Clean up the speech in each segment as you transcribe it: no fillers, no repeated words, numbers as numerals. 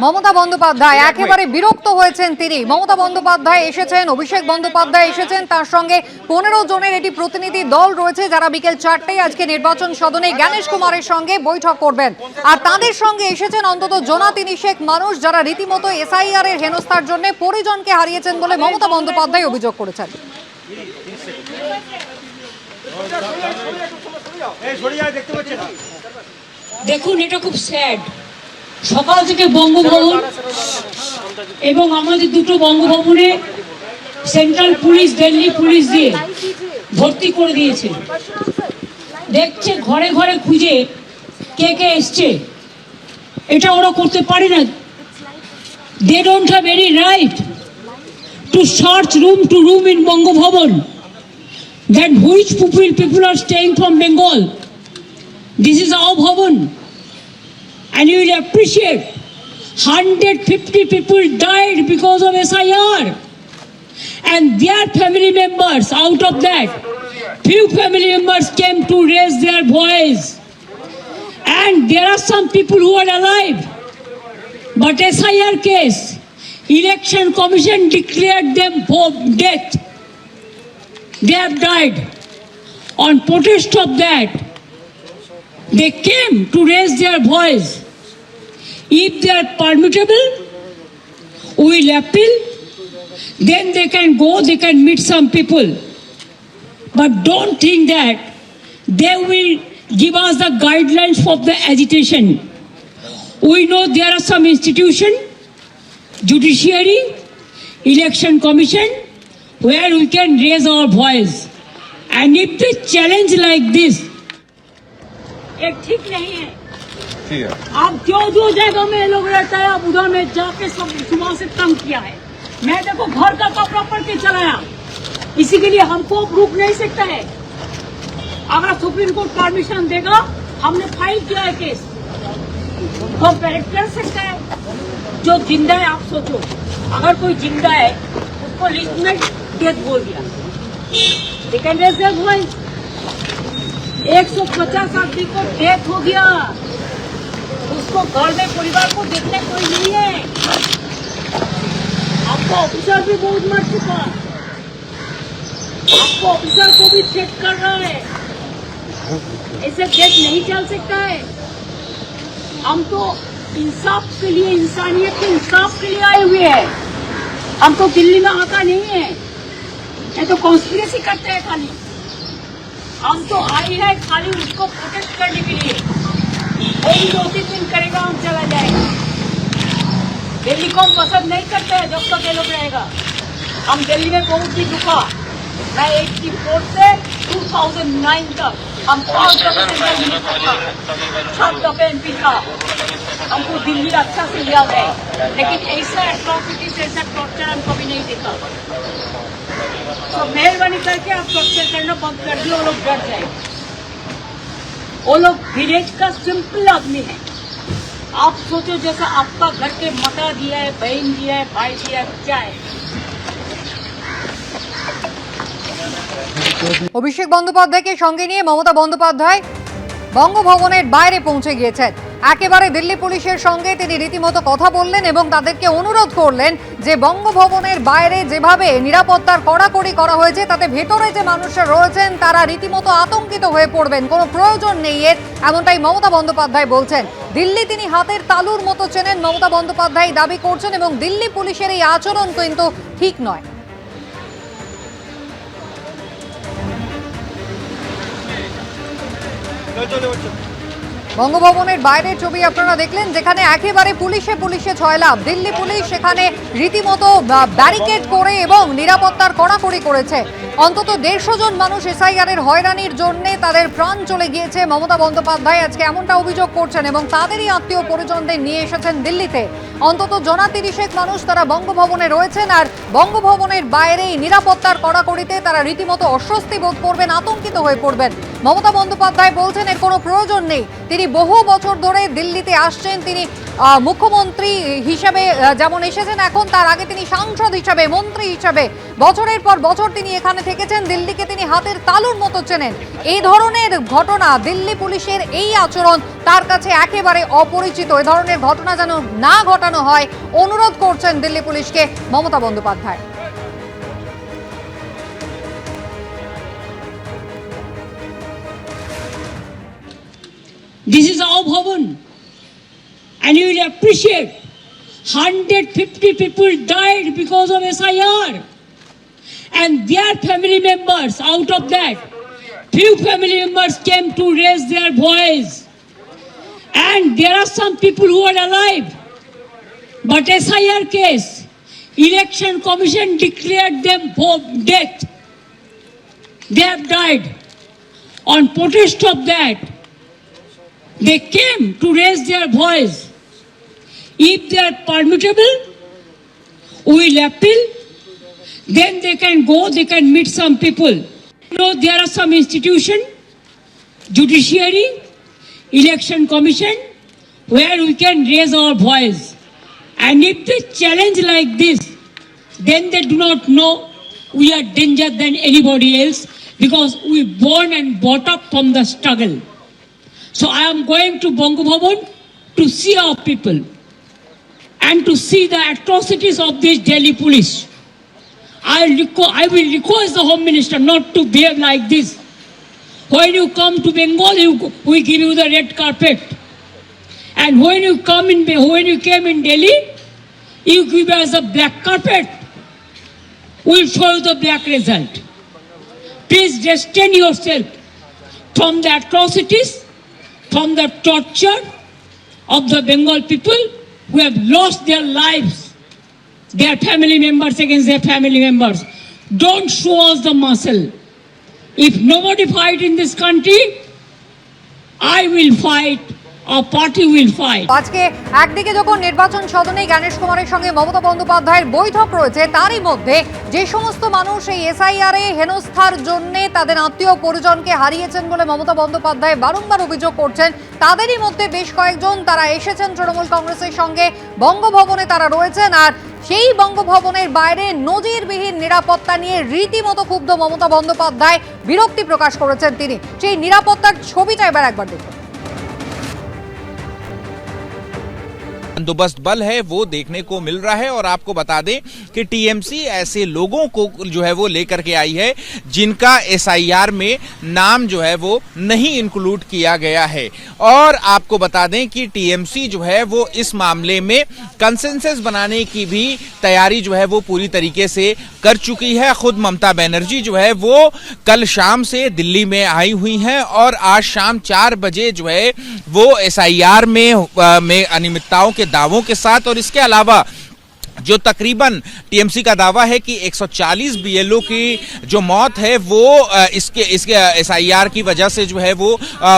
মমতা বন্দ্যোপাধ্যায় একেবারে বিরক্ত হয়েছেন তিনি। মমতা বন্দ্যোপাধ্যায় এসেছেন, অভিষেক বন্দ্যোপাধ্যায় এসেছেন, তার সঙ্গে 15 জনের একটি প্রতিনিধি দল রয়েছে যারা বিকেল 4টায় আজকে নির্বাচন সদনে জ্ঞানেশ কুমারের সঙ্গে বৈঠক করবেন। আর তাদের সঙ্গে এসেছেন অন্তত জোনা 3 মানুষ যারা রীতিমতো এসআইআর এর হেনস্থার জন্য পরিজনকে হারিয়েছেন বলে মমতা বন্দ্যোপাধ্যায় অভিযোগ করেছেন। দেখুন, এটা খুব স্যাড। সকাল থেকে বঙ্গভবন এবং আমাদের দুটো বঙ্গভবনে সেন্ট্রাল পুলিশ, দিল্লি পুলিশ দিয়ে ভর্তি করে দিয়েছে। দেখছে ঘরে ঘরে খুঁজে কে কে এসছে। এটা ওরা করতে পারে না। They don't have any right to search room to room in Bangabhaban that which people are staying from Bengal. This is our bhavan. And you will appreciate 150 people died because of SIR. And their family members, out of that, few family members came to raise their voice. And there are some people who are alive. But SIR case, Election Commission declared them death. They have died. On protest of that, they came to raise their voice. If they are permittable, we will appeal. Then they can go, they can meet some people. But don't think that they will give us the guidelines for the agitation. We know there are some institutions, judiciary, election commission, where we can raise our voice. And if they challenge like this, ये ठीक नहीं है। आप जो जगह में लोग रहता है, आप उधर में जाके सब सुबह से तंग किया है। मैं देखो घर का कपड़ा पड़ के चलाया, इसी के लिए हमको रुक नहीं सकता है। अगर सुप्रीम कोर्ट परमिशन देगा, हमने फाइल किया है केस, तो परेड कर सकता है। जो जिंदा है, आप सोचो, अगर कोई जिंदा है उसको लिस्ट में डेथ बोल दिया, लेकिन 150 आदमी को डेथ हो गया, उसको घर में परिवार को देखने कोई नहीं है। आपको ऑफिसर भी बहुत मर चुका, आपको ऑफिसर को भी चेक कर रहा है। ऐसे देश नहीं चल सकता है। हम तो इंसाफ के लिए, इंसानियत के इंसाफ के लिए आए हुए हैं। हम तो दिल्ली में आता नहीं है, ये तो कॉन्स्पिरेसी करते हैं खाली। हम तो आए हैं खाली उसको प्रोटेक्ट करने के लिए। वही 2-3 दिन करेगा, हम चला जाएगा। दिल्ली को हम पसंद नहीं करते हैं जब तक ये लोग रहेगा। हम दिल्ली में बहुत ही रुका। मैं 84 से 2009 तक हम 5 दफे MP था। हमको दिल्ली अच्छा से लिया गया, लेकिन ऐसा एट्रॉसिटीज, ऐसा टॉर्चर हम कभी नहीं देखा। तो मेहरबानी करके आप टॉर्चर करना बंद कर दिए, वो लोग डर जाए। वो लोग विलेज का सिंपल आदमी है। आप सोचो, जैसा आपका घर के माता दिया है, बहन दिया है, भाई दिया है, क्या है। অভিষেক বন্দ্যোপাধ্যায়কে সঙ্গে নিয়ে মমতা বন্দ্যোপাধ্যায় বঙ্গভবনের বাইরে পৌঁছে গিয়েছেন। একেবারে দিল্লি পুলিশের সঙ্গে তিনি রীতিমতো কথা বললেন এবং তাদেরকে অনুরোধ করলেন যে বঙ্গভবনের বাইরে যেভাবে নিরাপত্তার কড়াকড়ি করা হয়েছে, তাতে ভেতরে যে মানুষরা রয়েছেন তারা রীতিমতো আতঙ্কিত হয়ে পড়বেন, কোনো প্রয়োজন নেই এর, এমনটাই মমতা বন্দ্যোপাধ্যায় বলছেন। দিল্লি তিনি হাতের তালুর মতো চেনেন মমতা বন্দ্যোপাধ্যায় দাবি করছেন, এবং দিল্লি পুলিশের এই আচরণ কিন্তু ঠিক নয়। বঙ্গভবনের বাইরের ছবি আপনারা দেখলেন, যেখানে একেবারে পুলিশে ছয়লাভ। দিল্লি পুলিশ সেখানে রীতিমতো ব্যারিকেড করে এবং নিরাপত্তার কড়াকড়ি করেছে। অন্তত 150 জন মানুষ এসআইআর এর হয়রানির জন্য তাদের প্রাণ চলে গিয়েছে। মমতা বন্দ্যোপাধ্যায় আজকে এমনটা অভিযোগ করছেন এবং তাদেরই আত্মীয় পরিজনদের নিয়ে এসেছেন দিল্লিতে। অন্তত জোনা 30 মানুষ তারা বঙ্গভবনে রয়েছেন, আর বঙ্গভবনের বাইরেই নিরাপত্তার কড়াকড়িতে তারা রীতিমতো অস্বস্তি বোধ করবেন, আতঙ্কিত হয়ে পড়বেন। মমতা বন্দ্যোপাধ্যায় বলছেন এর কোনো প্রয়োজন নেই। তিনি বহু বছর ধরে দিল্লিতে আসছেন, তিনি মুখ্যমন্ত্রী হিসেবে যেমন এসেছেন, এখন তার আগে তিনি সাংসদ হিসেবে, মন্ত্রী হিসেবে বছরের পর বছর তিনি এখানে থেকেছেন, দিল্লিকে তিনি হাতের তালুর মতো চেনেন। এই ধরনের ঘটনা, দিল্লি পুলিশের এই আচরণ তার কাছে একেবারে অপরিচিত। এ ধরনের ঘটনা যেন না ঘটানো হয় অনুরোধ করছেন দিল্লি পুলিশকে Mamata Bandyopadhyay. This is our Bhavan, and you will appreciate 150 people died because of SIR, and their family members, out of that, few family members came to raise their voice, and there are some people who are alive, but SIR case, Election Commission declared them death. They have died. On protest of that, they came to raise their voice. If they are permittable, we will appeal. Then they can go, they can meet some people. You know, there are some institution, judiciary, election commission, where we can raise our voice. And if they challenge like this, then they do not know we are danger than anybody else, because we born and brought up from the struggle. So I am going to Bongo Bhavan to see our people and to see the atrocities of this Delhi police. I will request the Home Minister not to behave like this. When you come to Bengal, we give you the red carpet. And when you came in Delhi, you give us a black carpet. We'll show you the black result. Please restrain yourself from the atrocities, from the torture of the Bengal people who have lost their lives, their family members against their family members. Don't show us the muscle. If nobody fight in this country, I will fight. Our party will fight. আজকে একদিকে যখন নির্বাচন সদনে জ্ঞানেশ কুমারের সঙ্গে মমতা বন্দ্যোপাধ্যায়ের বৈঠক রয়েছে, তারই মধ্যে যে সমস্ত মানুষ এই এসআইআর এ হেনস্থার জন্য তাদের আত্মীয় পরিজনকে হারিয়েছেন বলে মমতা বন্দ্যোপাধ্যায় বারংবার অভিযোগ করছেন, তাদেরই মধ্যে বেশ কয়েকজন তারা এসেছেন তৃণমূল কংগ্রেসের সঙ্গে, বঙ্গভবনে তারা রয়েছেন। আর সেই বঙ্গভবনের বাইরে নজিরবিহীন নিরাপত্তা নিয়ে রীতিমতো ক্ষুব্ধ মমতা বন্দ্যোপাধ্যায়, বিরক্তি প্রকাশ করেছেন তিনি। সেই নিরাপত্তার ছবিটা এবার একবার দেখুন। बंदोबस्त बल है वो देखने को मिल रहा है। और आपको बता दें कि टीएमसी ऐसे लोगों को जो है वो लेकर के आई है जिनका एसआईआर में नाम जो है वो नहीं इंक्लूड किया गया है। और आपको बता दें कि टीएमसी जो है वो इस मामले में कंसेंसस बनाने की भी तैयारी जो है वो पूरी तरीके से कर चुकी है। खुद ममता बनर्जी जो है वो कल शाम से दिल्ली में आई हुई हैं और आज शाम 4 बजे जो है वो एसआईआर में अनियमितताओं के दावों के साथ, और इसके अलावा जो तकरीबन टीएमसी का दावा है कि 140 बीएलओ की जो मौत है वो इसके एसआईआर की वजह से जो है वो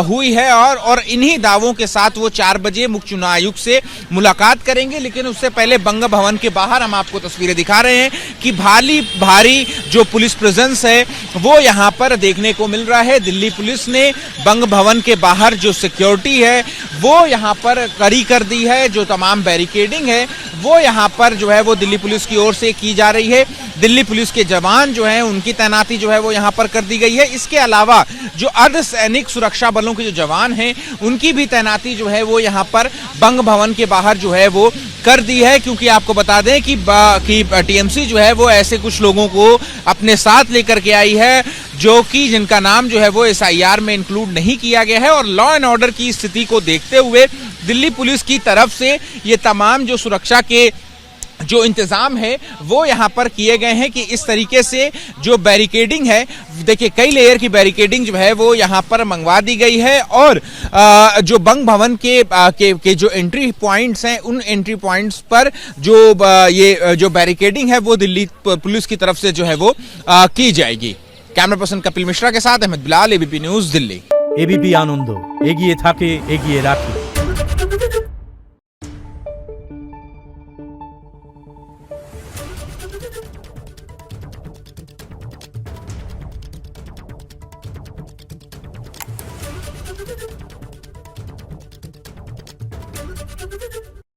हुई है। और इन्हीं दावों के साथ वो 4 बजे मुख्य चुनाव आयुक्त से मुलाकात करेंगे। लेकिन उससे पहले बंग भवन के बाहर हम आपको तस्वीरें दिखा रहे हैं कि भारी जो पुलिस प्रेजेंस है वो यहाँ पर देखने को मिल रहा है। दिल्ली पुलिस ने बंग भवन के बाहर जो सिक्योरिटी है वो यहाँ पर कड़ी कर दी है। जो तमाम बैरिकेडिंग है वो यहाँ पर जो है वो दिल्ली पुलिस की ओर से की जा रही है। दिल्ली पुलिस के जवान जो हैं उनकी तैनाती जो है वो यहाँ पर कर दी गई है। इसके अलावा जो अर्धसैनिक सुरक्षा बलों के जो जवान हैं उनकी भी तैनाती जो है वो यहाँ पर बंग भवन के बाहर जो है वो कर दी है। क्योंकि आपको बता दें कि टीएमसी जो है वो ऐसे कुछ लोगों को अपने साथ लेकर के आई है जो कि जिनका नाम जो है वो एसआईआर में इंक्लूड नहीं किया गया है। और लॉ एंड ऑर्डर की स्थिति को देखते हुए दिल्ली पुलिस की तरफ से ये तमाम जो सुरक्षा के जो इंतजाम है वो यहाँ पर किए गए हैं कि इस तरीके से जो बैरिकेडिंग है, देखिए कई लेयर की बैरिकेडिंग जो है वो यहाँ पर मंगवा दी गई है। और जो बंग भवन के जो एंट्री पॉइंट्स हैं उन एंट्री पॉइंट्स पर जो बैरिकेडिंग है वो दिल्ली पुलिस की तरफ से जो है वो की जाएगी। कैमरा पर्सन कपिल मिश्रा के साथ Ahmad Bilal, ABP news, Delhi. ABP Ananda एगिए थाके एगिए राखे।